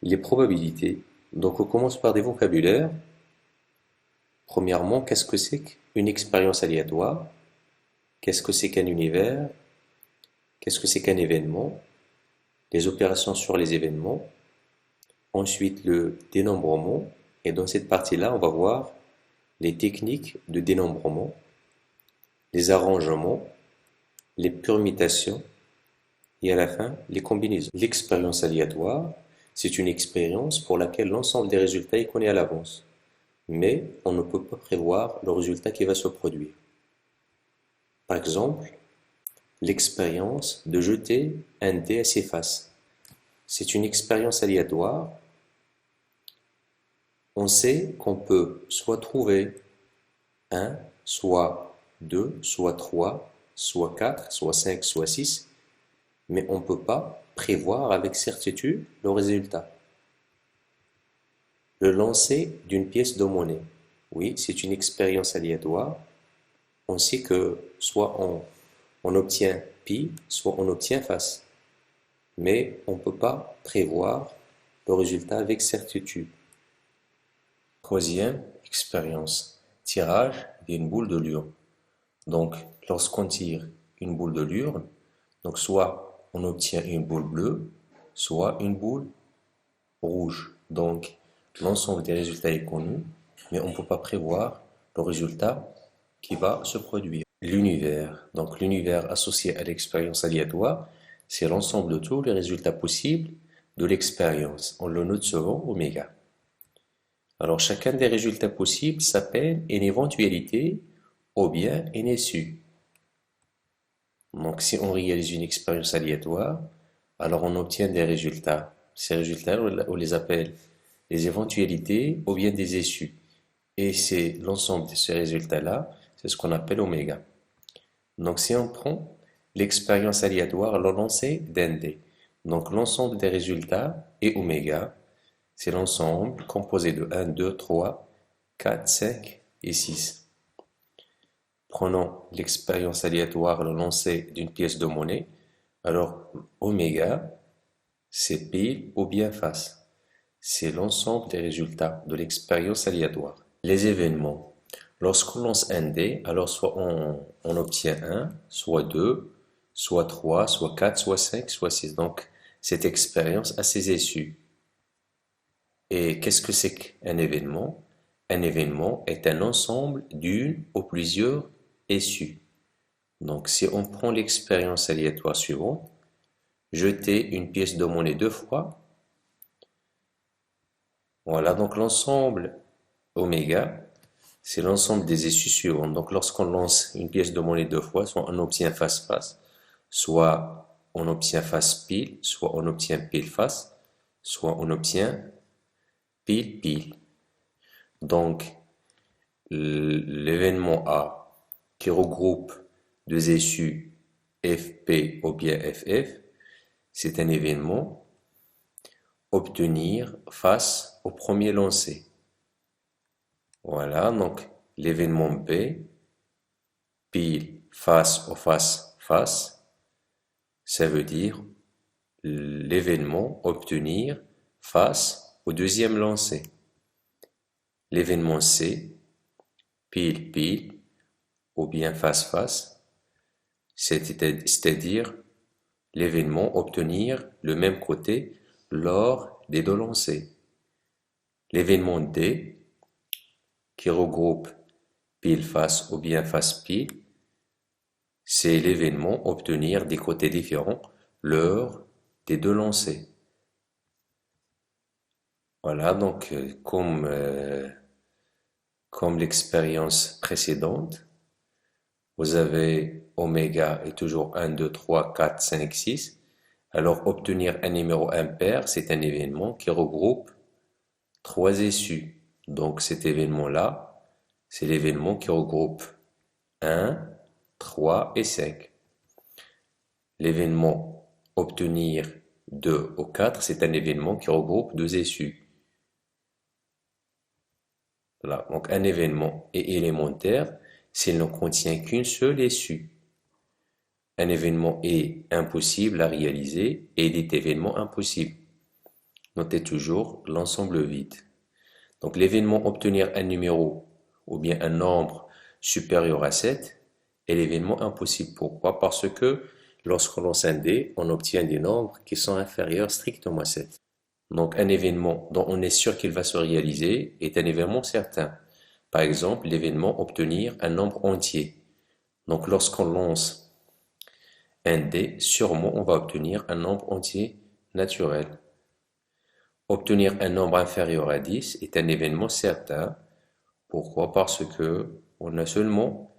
Les probabilités. Donc on commence par des vocabulaires. Premièrement, qu'est-ce que c'est qu'une expérience aléatoire? Qu'est-ce que c'est qu'un univers? Qu'est-ce que c'est qu'un événement? Les opérations sur les événements. Ensuite, le dénombrement. Et dans cette partie-là, on va voir les techniques de dénombrement, les arrangements, les permutations et à la fin, les combinaisons. L'expérience aléatoire, c'est une expérience pour laquelle l'ensemble des résultats est connu à l'avance. Mais on ne peut pas prévoir le résultat qui va se produire. Par exemple, l'expérience de jeter un dé à ses faces. C'est une expérience aléatoire. On sait qu'on peut soit trouver 1, soit 2, soit 3, soit 4, soit 5, soit 6, mais on ne peut pas prévoir avec certitude le résultat. Le lancer d'une pièce de monnaie. Oui, c'est une expérience aléatoire. On sait que soit on obtient pi, soit on obtient face. Mais on ne peut pas prévoir le résultat avec certitude. Troisième expérience, tirage d'une boule de lure. Donc, lorsqu'on tire une boule de lure, donc soit on obtient une boule bleue, soit une boule rouge. Donc, l'ensemble des résultats est connu, mais on ne peut pas prévoir le résultat qui va se produire. L'univers. Donc, l'univers associé à l'expérience aléatoire, c'est l'ensemble de tous les résultats possibles de l'expérience. On le note souvent oméga. Alors, chacun des résultats possibles s'appelle une éventualité ou bien une issue. Donc, si on réalise une expérience aléatoire, alors on obtient des résultats. Ces résultats, on les appelle des éventualités ou bien des issues. Et c'est l'ensemble de ces résultats-là, c'est ce qu'on appelle oméga. Donc, si on prend l'expérience aléatoire, le lancer d'un dé. Donc, l'ensemble des résultats est oméga. C'est l'ensemble composé de 1, 2, 3, 4, 5 et 6. Prenons l'expérience aléatoire, le lancer d'une pièce de monnaie. Alors, oméga, c'est pile ou bien face. C'est l'ensemble des résultats de l'expérience aléatoire. Les événements. Lorsqu'on lance un dé, alors soit on obtient 1, soit 2, soit 3, soit 4, soit 5, soit 6. Donc, cette expérience a ses issues. Et qu'est-ce que c'est qu'un événement? Un événement est un ensemble d'une ou plusieurs issues. Donc, si on prend l'expérience aléatoire suivante, jeter une pièce de monnaie 2 fois. Voilà, donc l'ensemble oméga, c'est l'ensemble des issues suivantes. Donc, lorsqu'on lance une pièce de monnaie 2 fois, soit on obtient face-face, soit on obtient face-pile, soit on obtient pile-face, soit on obtient pile-pile. Donc, l'événement A qui regroupe deux issues FP ou bien FF, c'est un événement obtenir face au premier lancé. Voilà, donc l'événement B, pile face au face-face, ça veut dire l'événement obtenir face au deuxième lancé. L'événement C, pile ou bien face-face, c'est-à-dire l'événement obtenir le même côté lors des deux lancers. L'événement D, qui regroupe pile face ou bien face pile, c'est l'événement obtenir des côtés différents lors des deux lancers. Voilà, donc comme l'expérience précédente, vous avez oméga est toujours 1, 2, 3, 4, 5, 6. Alors obtenir un numéro impair, c'est un événement qui regroupe trois issues. Donc cet événement-là, c'est l'événement qui regroupe 1, 3 et 5. L'événement obtenir 2 ou 4, c'est un événement qui regroupe deux issues. Voilà. Donc un événement est élémentaire s'il ne contient qu'une seule issue. Un événement est impossible à réaliser et dit événement impossible. Notez toujours l'ensemble vide. Donc l'événement obtenir un numéro ou bien un nombre supérieur à 7 est l'événement impossible. Pourquoi? Parce que lorsqu'on lance un dé, on obtient des nombres qui sont inférieurs strictement à 7. Donc un événement dont on est sûr qu'il va se réaliser est un événement certain. Par exemple, l'événement obtenir un nombre entier. Donc lorsqu'on lance un dé, sûrement on va obtenir un nombre entier naturel. Obtenir un nombre inférieur à 10 est un événement certain. Pourquoi? Parce que on a seulement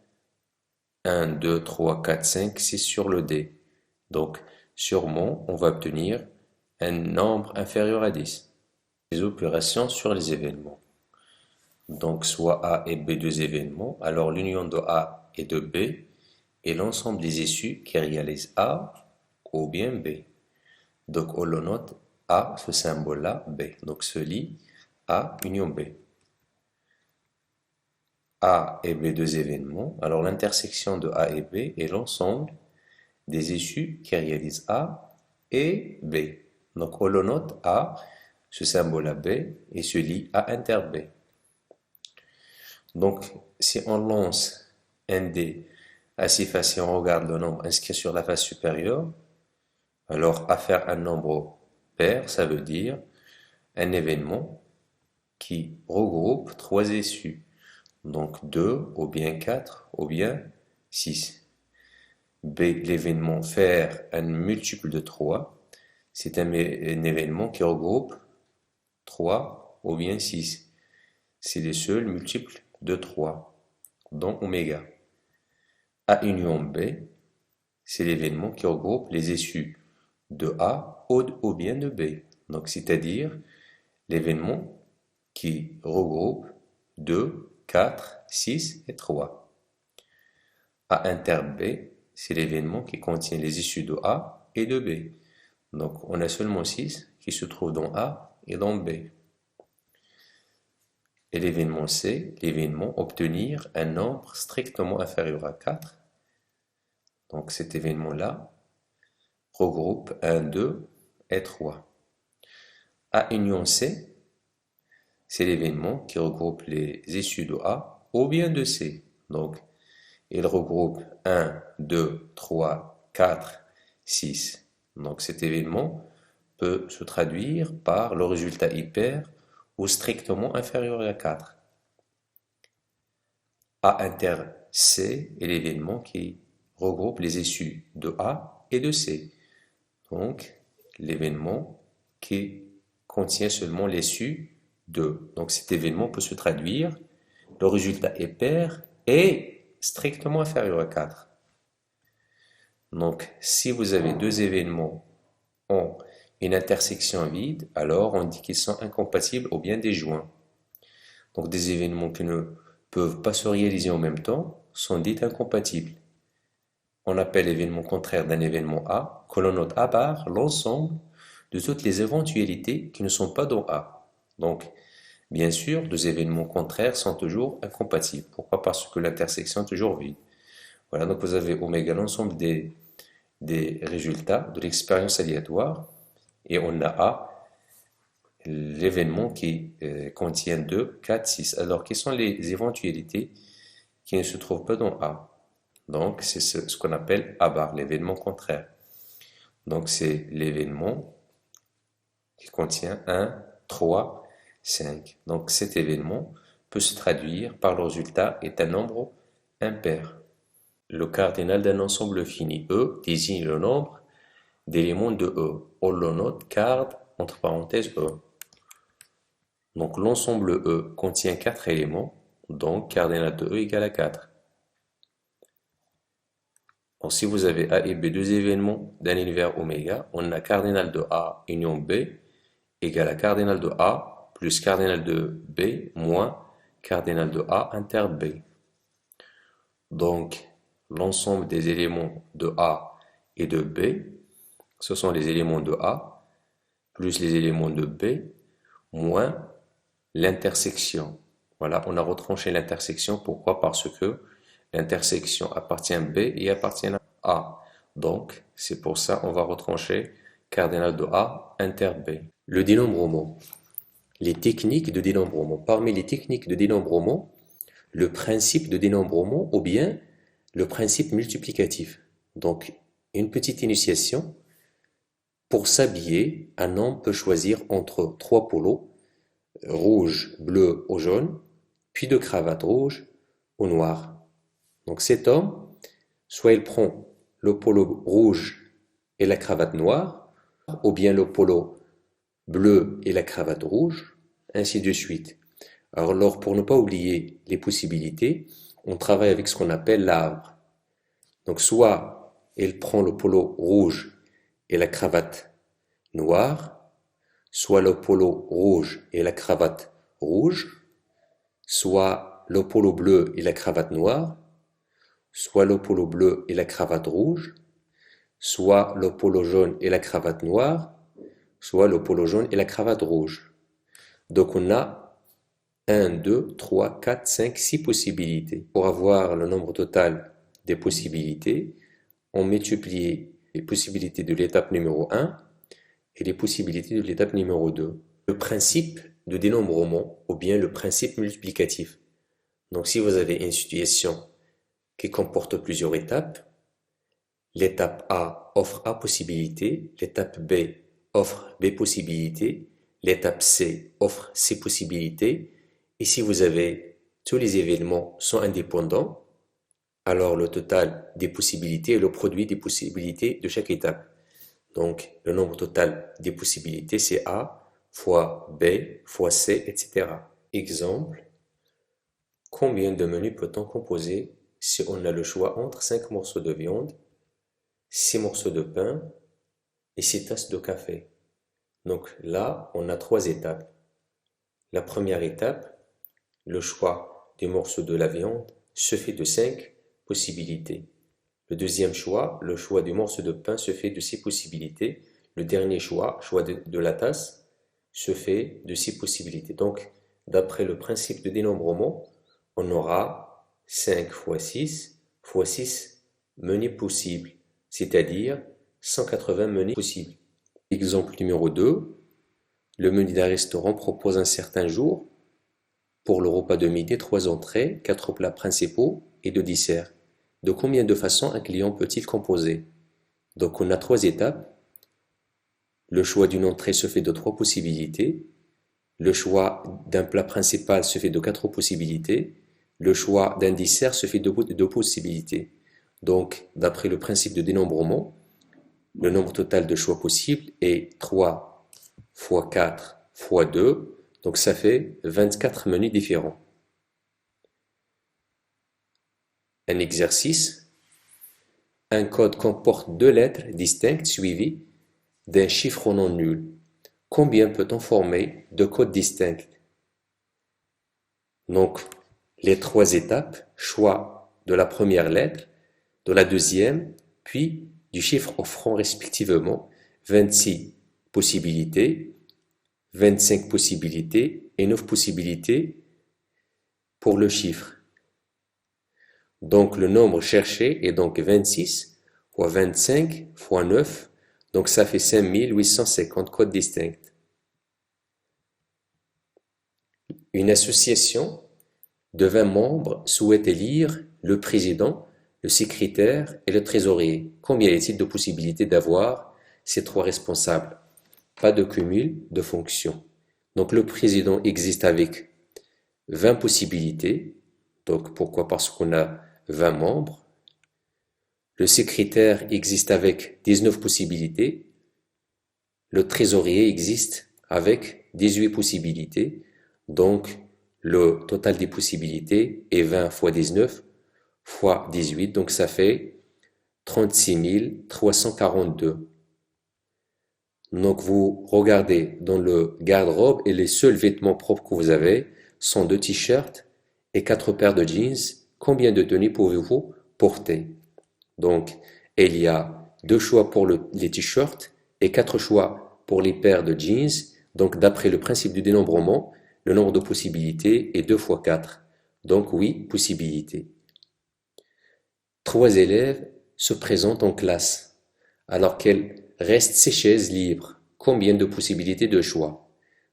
1, 2, 3, 4, 5, 6 sur le dé. Donc sûrement on va obtenir un nombre inférieur à 10. Les opérations sur les événements. Donc soit A et B deux événements, alors l'union de A et de B est l'ensemble des issues qui réalisent A ou bien B. Donc on le note A, ce symbole-là, B. Donc se lit A union B. A et B deux événements, alors l'intersection de A et B est l'ensemble des issues qui réalisent A et B. Donc on le note A, ce symbole-là B, et se lit A inter B. Donc, si on lance un dé à 6 faces et on regarde le nombre inscrit sur la face supérieure, alors à faire un nombre pair, ça veut dire un événement qui regroupe trois issues. Donc 2 ou bien 4 ou bien 6. B, l'événement faire un multiple de 3, c'est un événement qui regroupe 3 ou bien 6. C'est les seuls multiples de 3, dont oméga. A union B, c'est l'événement qui regroupe les issues de A ou bien de B. Donc, c'est-à-dire l'événement qui regroupe 2, 4, 6 et 3. A inter B, c'est l'événement qui contient les issues de A et de B. Donc, on a seulement 6 qui se trouvent dans A et dans B. Et l'événement C, l'événement obtenir un nombre strictement inférieur à 4. Donc cet événement-là regroupe 1, 2 et 3. A union C, c'est l'événement qui regroupe les issues de A ou bien de C. Donc il regroupe 1, 2, 3, 4, 6. Donc cet événement peut se traduire par le résultat hyper ou strictement inférieur à 4. A inter C est l'événement qui regroupe les issues de A et de C. Donc, l'événement qui contient seulement l'issue de. Donc, cet événement peut se traduire, le résultat est pair et strictement inférieur à 4. Donc, si vous avez deux événements en une intersection vide, alors on dit qu'ils sont incompatibles ou bien disjoints. Donc, des événements qui ne peuvent pas se réaliser en même temps sont dits incompatibles. On appelle l'événement contraire d'un événement A, que l'on note A bar l'ensemble de toutes les éventualités qui ne sont pas dans A. Donc, bien sûr, deux événements contraires sont toujours incompatibles. Pourquoi? Parce que l'intersection est toujours vide. Voilà, donc vous avez oméga l'ensemble des résultats de l'expérience aléatoire, et on a A, l'événement qui contient 2, 4, 6. Alors, quelles sont les éventualités qui ne se trouvent pas dans A? Donc, c'est ce qu'on appelle A bar, l'événement contraire. Donc, c'est l'événement qui contient 1, 3, 5. Donc, cet événement peut se traduire par le résultat est un nombre impair. Le cardinal d'un ensemble fini E désigne le nombre d'éléments de E. On le note card entre parenthèses E. Donc, l'ensemble E contient 4 éléments, donc cardinal de E égale à 4. Donc, si vous avez A et B, deux événements d'un univers oméga, on a cardinal de A union B égale à cardinal de A plus cardinal de B moins cardinal de A inter B. Donc, l'ensemble des éléments de A et de B, ce sont les éléments de A plus les éléments de B moins l'intersection. Voilà, on a retranché l'intersection. Pourquoi? Parce que l'intersection appartient à B et appartient à A. Donc, c'est pour ça on va retrancher cardinal de A inter B. Le dénombrement. Les techniques de dénombrement. Parmi les techniques de dénombrement, le principe de dénombrement ou bien le principe multiplicatif. Donc, une petite initiation. Pour s'habiller, un homme peut choisir entre trois polos, rouge, bleu ou jaune, puis deux cravates rouges ou noires. Donc cet homme, soit il prend le polo rouge et la cravate noire, ou bien le polo bleu et la cravate rouge, ainsi de suite. Alors, pour ne pas oublier les possibilités, on travaille avec ce qu'on appelle l'arbre. Donc, soit il prend le polo rouge et la cravate noire, soit le polo rouge et la cravate rouge, soit le polo bleu et la cravate noire, soit le polo bleu et la cravate rouge, soit le polo jaune et la cravate noire, soit le polo jaune et la cravate rouge. Donc on a 1, 2, 3, 4, 5, 6 possibilités. Pour avoir le nombre total des possibilités, on multiplie les possibilités de l'étape numéro 1 et les possibilités de l'étape numéro 2. Le principe de dénombrement ou bien le principe multiplicatif. Donc si vous avez une situation qui comporte plusieurs étapes, l'étape A offre A possibilités, l'étape B offre B possibilités, l'étape C offre C possibilités, et si vous avez tous les événements sont indépendants, alors le total des possibilités est le produit des possibilités de chaque étape. Donc, le nombre total des possibilités, c'est A fois B fois C, etc. Exemple, combien de menus peut-on composer si on a le choix entre 5 morceaux de viande, 6 morceaux de pain et 6 tasses de café? Donc là, on a 3 étapes. La première étape, le choix des morceaux de la viande, se fait de 5 possibilités. Le deuxième choix, le choix du morceau de pain se fait de 6 possibilités. Le dernier choix, de la tasse, se fait de 6 possibilités. Donc, d'après le principe de dénombrement, on aura 5 fois 6 menus possibles, c'est-à-dire 180 menus possibles. Exemple numéro 2, le menu d'un restaurant propose un certain jour, pour le repas de midi, 3 entrées, 4 plats principaux et 2 desserts. De combien de façons un client peut-il composer? Donc on a 3 étapes. Le choix d'une entrée se fait de 3 possibilités. Le choix d'un plat principal se fait de 4 possibilités. Le choix d'un dessert se fait de 2 possibilités. Donc, d'après le principe de dénombrement, le nombre total de choix possibles est 3 fois 4 fois 2. Donc ça fait 24 menus différents. Un exercice. Un code comporte 2 lettres distinctes suivies d'un chiffre non nul. Combien peut-on former de codes distincts? Donc, les 3 étapes, choix de la première lettre, de la deuxième, puis du chiffre offrant respectivement 26 possibilités, 25 possibilités et 9 possibilités pour le chiffre. Donc le nombre cherché est donc 26 fois 25 fois 9, donc ça fait 5850 codes distincts. Une association de 20 membres souhaite élire le président, le secrétaire et le trésorier. Combien y a-t-il de possibilités d'avoir ces 3 responsables? Pas de cumul de fonctions. Donc le président existe avec 20 possibilités. Donc pourquoi? Parce qu'on a 20 membres. Le secrétaire existe avec 19 possibilités. Le trésorier existe avec 18 possibilités. Donc le total des possibilités est 20 fois 19 fois 18. Donc ça fait 36 342. Donc vous regardez dans le garde-robe et les seuls vêtements propres que vous avez sont 2 t-shirts et 4 paires de jeans. Combien de tenues pouvez-vous porter? Donc il y a 2 choix pour les t-shirts et 4 choix pour les paires de jeans. Donc d'après le principe du dénombrement, le nombre de possibilités est 2 fois 4. Donc 8 possibilités. 3 élèves se présentent en classe. Alors quelle reste 6 chaises libres. Combien de possibilités de choix?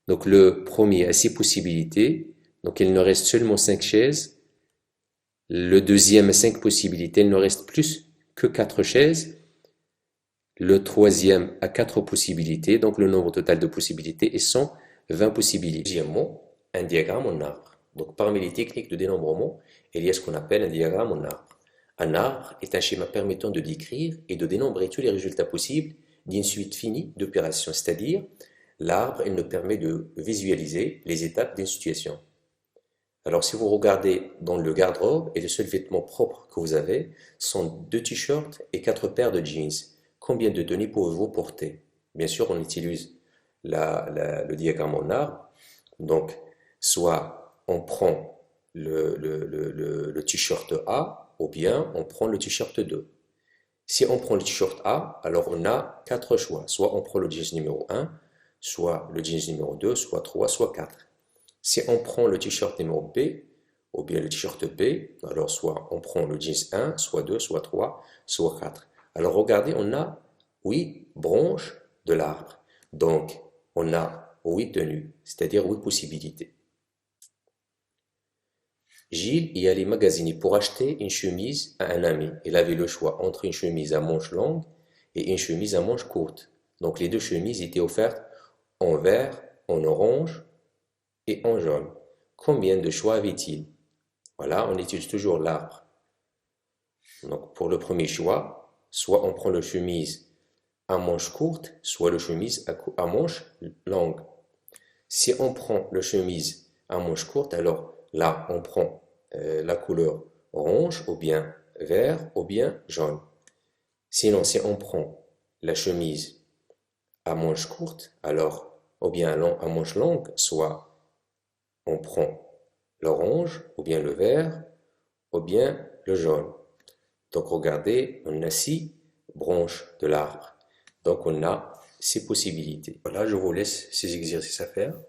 Donc le premier a 6 possibilités, donc il ne reste seulement 5 chaises. Le deuxième a 5 possibilités, il ne reste plus que 4 chaises. Le troisième a 4 possibilités, donc le nombre total de possibilités est 120 possibilités. Deuxièmement, un diagramme en arbre. Donc parmi les techniques de dénombrement, il y a ce qu'on appelle un diagramme en arbre. Un arbre est un schéma permettant de décrire et de dénombrer tous les résultats possibles d'une suite finie d'opérations, c'est-à-dire l'arbre, il nous permet de visualiser les étapes d'une situation. Alors si vous regardez dans le garde-robe, et le seul vêtement propre que vous avez sont 2 t-shirts et 4 paires de jeans. Combien de tenues pouvez-vous porter? Bien sûr, on utilise le diagramme en arbre. Donc, soit on prend le t-shirt A, ou bien on prend le t-shirt 2. Si on prend le t-shirt A, alors on a 4 choix. Soit on prend le jeans numéro 1, soit le jeans numéro 2, soit 3, soit 4. Si on prend le t-shirt numéro B, ou bien le t-shirt B, alors soit on prend le jeans 1, soit 2, soit 3, soit 4. Alors regardez, on a 8 branches de l'arbre. Donc, on a 8 tenues, c'est-à-dire 8 possibilités. Gilles y allait magasiner pour acheter une chemise à un ami. Il avait le choix entre une chemise à manches longues et une chemise à manches courtes. Donc les deux chemises étaient offertes en vert, en orange et en jaune. Combien de choix avait-il? Voilà, on utilise toujours l'arbre. Donc pour le premier choix, soit on prend la chemise à manches courtes, soit la chemise à manches longues. Si on prend la chemise à manches courtes, alors là, on prend la couleur orange, ou bien vert, ou bien jaune. Sinon, si on prend la chemise à manches courtes, alors, ou bien à manches longues, soit on prend l'orange, ou bien le vert, ou bien le jaune. Donc, regardez, on a 6 branches de l'arbre. Donc, on a 6 possibilités. Voilà, je vous laisse ces exercices à faire.